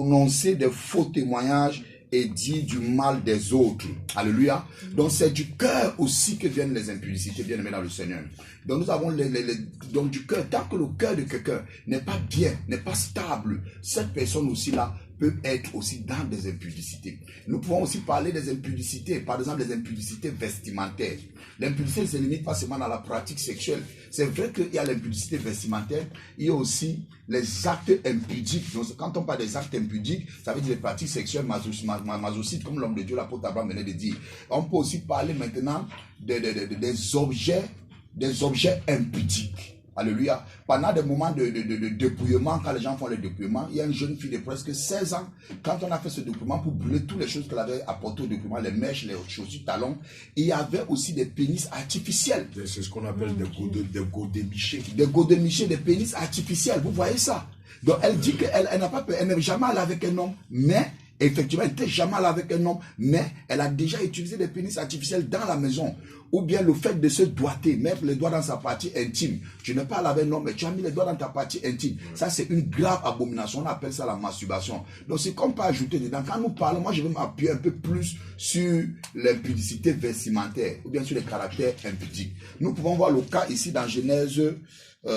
prononcer des faux témoignages et dire du mal des autres. Alléluia. Donc c'est du cœur aussi que viennent les impudicités, bien aimés dans le Seigneur. Donc nous avons donc du cœur. Tant que le cœur de quelqu'un n'est pas bien, n'est pas stable, cette personne aussi là peut être aussi dans des impudicités. Nous pouvons aussi parler des impudicités, par exemple les impudicités vestimentaires. L'impudicité ne se limite pas seulement dans la pratique sexuelle. C'est vrai qu'il y a l'impudicité vestimentaire, il y a aussi les actes impudiques. Donc, quand on parle des actes impudiques, ça veut dire les pratiques sexuelles masochites, comme l'homme de Dieu, l'apôtre Abraham venait de dire. On peut aussi parler maintenant des objets impudiques. Alléluia. Pendant des moments de dépouillement, quand les gens font le dépouillement, il y a une jeune fille de presque 16 ans. Quand on a fait ce dépouillement pour brûler toutes les choses qu'elle avait apportées au dépouillement, les mèches, les chaussures, talons, il y avait aussi des pénis artificiels. C'est ce qu'on appelle des godémichés. Des godémichés, des pénis artificiels. Vous voyez ça? Donc elle dit qu'elle n'a pas peur, elle n'est jamais allée avec un homme, mais effectivement, elle n'était jamais allée avec un homme, mais elle a déjà utilisé des pénis artificiels dans la maison. Ou bien le fait de se doigter, mettre les doigts dans sa partie intime. Tu n'es pas allé avec un homme, mais tu as mis les doigts dans ta partie intime. Ça, c'est une grave abomination. On appelle ça la masturbation. Donc, c'est qu'on peut ajouter dedans. Quand nous parlons, moi, je vais m'appuyer un peu plus sur l'impudicité vestimentaire, ou bien sur les caractères impudiques. Nous pouvons voir le cas ici dans Genèse.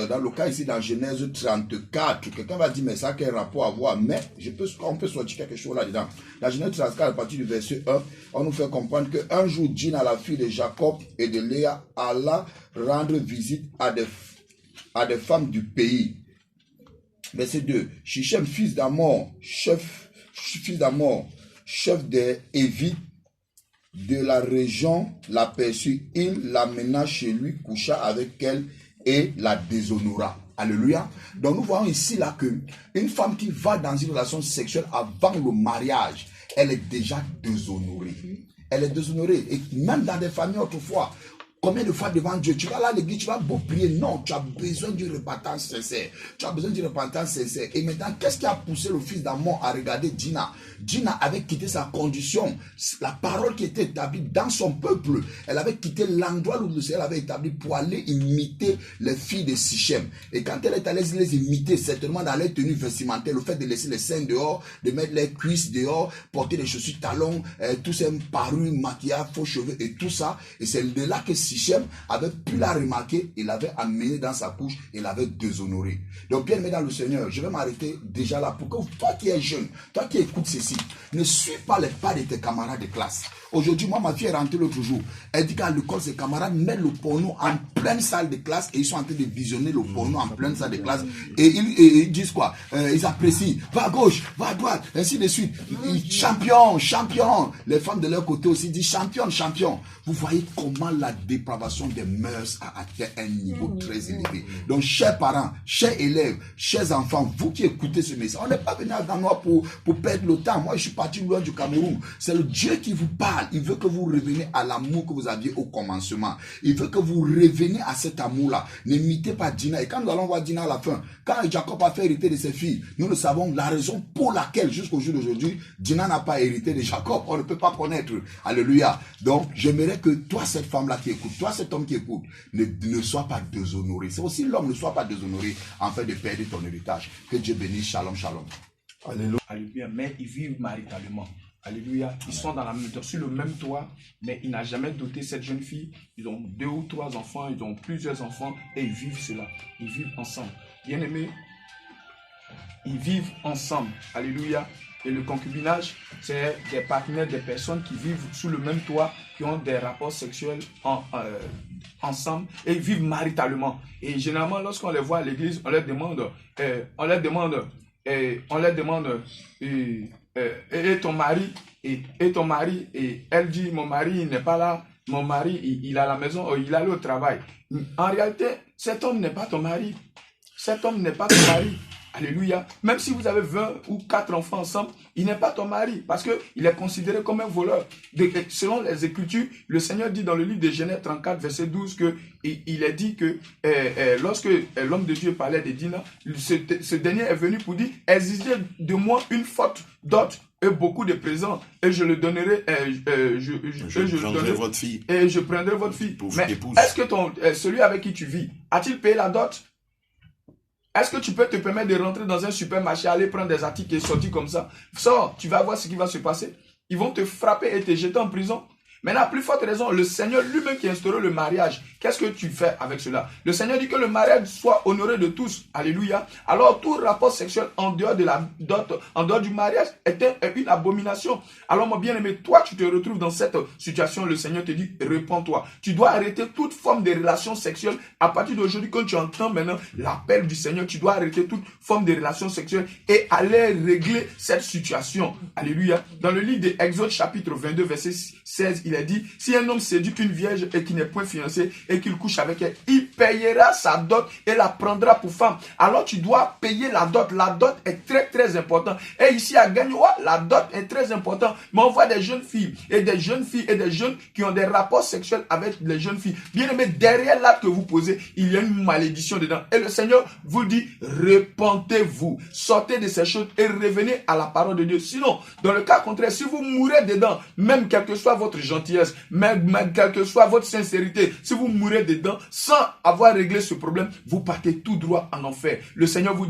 Dans le cas ici, dans Genèse 34, quelqu'un va dire, mais ça a quel rapport à voir? Mais on peut sortir quelque chose là-dedans. Dans Genèse 34, à partir du verset 1, on nous fait comprendre qu'un jour, Dina, la fille de Jacob et de Léa, alla rendre visite à des femmes du pays. Verset 2, Shichem, fils d'Amor, chef des Évites de la région, l'aperçut, il l'amena chez lui, coucha avec elle, et la déshonora. Alléluia. Donc nous voyons ici là que une femme qui va dans une relation sexuelle avant le mariage, elle est déjà déshonorée. Elle est déshonorée. Et même dans des familles autrefois, combien de fois devant Dieu, tu vas là à l'église, tu vas beau prier. Non, tu as besoin d'une repentance sincère. Tu as besoin d'une repentance sincère. Et maintenant, qu'est-ce qui a poussé le fils d'Amon à regarder Dina? Dina avait quitté sa condition, la parole qui était établie dans son peuple. Elle avait quitté l'endroit où le Seigneur avait établi pour aller imiter les filles de Sichem. Et quand elle est allée les imiter, certainement dans les tenues vestimentaires, le fait de laisser les seins dehors, de mettre les cuisses dehors, porter des chaussures talons, tous ces parures, maquillage, faux cheveux et tout ça. Et c'est de là que Sichem avait pu la remarquer, il l'avait amené dans sa couche et l'avait déshonoré. Donc bien aimé dans le Seigneur, je vais m'arrêter déjà là pour que toi qui es jeune, toi qui écoutes ceci, ne suis pas les pas de tes camarades de classe. Aujourd'hui, moi, ma fille est rentrée l'autre jour. Elle dit qu'à l'école, ses camarades mettent le porno en pleine salle de classe et ils sont en train de visionner le porno en pleine salle de classe. Et ils disent quoi? Ils apprécient. Va à gauche, va à droite, ainsi de suite. Champion, champion. Les femmes de leur côté aussi disent champion, champion. Vous voyez comment la dépravation des mœurs a atteint un niveau très élevé. Donc, chers parents, chers élèves, chers enfants, vous qui écoutez ce message, on n'est pas venu à Ganois pour perdre le temps. Moi, je suis parti loin du Cameroun. C'est le Dieu qui vous parle. Il veut que vous reveniez à l'amour que vous aviez au commencement. Il veut que vous reveniez à cet amour-là. N'imitez pas Dina. Et quand nous allons voir Dina à la fin, quand Jacob a fait hériter de ses filles, nous le savons la raison pour laquelle, jusqu'au jour d'aujourd'hui, Dina n'a pas hérité de Jacob. On ne peut pas connaître. Alléluia. Donc, j'aimerais que toi, cette femme-là qui écoute, toi, cet homme qui écoute, ne sois pas déshonoré. C'est aussi l'homme ne soit pas déshonoré en fait de perdre ton héritage. Que Dieu bénisse. Shalom, shalom. Alléluia. Alléluia. Mais ils vivent maritalement. Alléluia. Ils sont sur le même toit, mais il n'a jamais doté cette jeune fille. Ils ont 2 ou 3 enfants, ils ont plusieurs enfants et ils vivent cela. Ils vivent ensemble. Bien-aimés, ils vivent ensemble. Alléluia. Et le concubinage, c'est des partenaires, des personnes qui vivent sous le même toit, qui ont des rapports sexuels ensemble et ils vivent maritalement. Et généralement, lorsqu'on les voit à l'église, on leur demande, et ton mari, et elle dit, mon mari il n'est pas là, mon mari il est à la maison, il est allé au travail. En réalité, cet homme n'est pas ton mari. Cet homme n'est pas ton mari. Alléluia. Même si vous avez 20 ou 4 enfants ensemble, il n'est pas ton mari parce qu'il est considéré comme un voleur. Selon les Écritures, le Seigneur dit dans le livre de Genèse 34, verset 12, il est dit que lorsque l'homme de Dieu parlait de Dina, ce dernier est venu pour dire, exigez de moi une faute dot et beaucoup de présents et je le donnerai, je prendrai votre fille. Et je prendrai votre fille. Mais est-ce que celui avec qui tu vis, a-t-il payé la dot? Est-ce que tu peux te permettre de rentrer dans un supermarché, aller prendre des articles et sortir comme ça? Sors, tu vas voir ce qui va se passer. Ils vont te frapper et te jeter en prison. Maintenant, à plus forte raison, le Seigneur lui-même qui a instauré le mariage, qu'est-ce que tu fais avec cela? Le Seigneur dit que le mariage soit honoré de tous. Alléluia. Alors, tout rapport sexuel en dehors de la dot, en dehors du mariage, est une abomination. Alors, mon bien-aimé, toi, tu te retrouves dans cette situation. Le Seigneur te dit, réponds-toi. Tu dois arrêter toute forme de relation sexuelle. À partir d'aujourd'hui, quand tu entends maintenant l'appel du Seigneur, tu dois arrêter toute forme de relation sexuelle et aller régler cette situation. Alléluia. Dans le livre d'Exode, chapitre 22, verset 16, il a dit, si un homme séduit une vierge et qui n'est point fiancé et qu'il couche avec elle, il payera sa dot et la prendra pour femme. Alors tu dois payer la dot. La dot est très très importante. Et ici à Gagnoua, la dot est très importante. Mais on voit des jeunes filles et des jeunes qui ont des rapports sexuels avec les jeunes filles. Bien aimé, derrière l'acte que vous posez, il y a une malédiction dedans. Et le Seigneur vous dit, repentez-vous, sortez de ces choses et revenez à la parole de Dieu. Sinon, dans le cas contraire, si vous mourrez dedans, même quel que soit votre gentillesse, même quelle que soit votre sincérité, si vous mourrez dedans sans avoir réglé ce problème, vous partez tout droit en enfer. Le Seigneur vous dit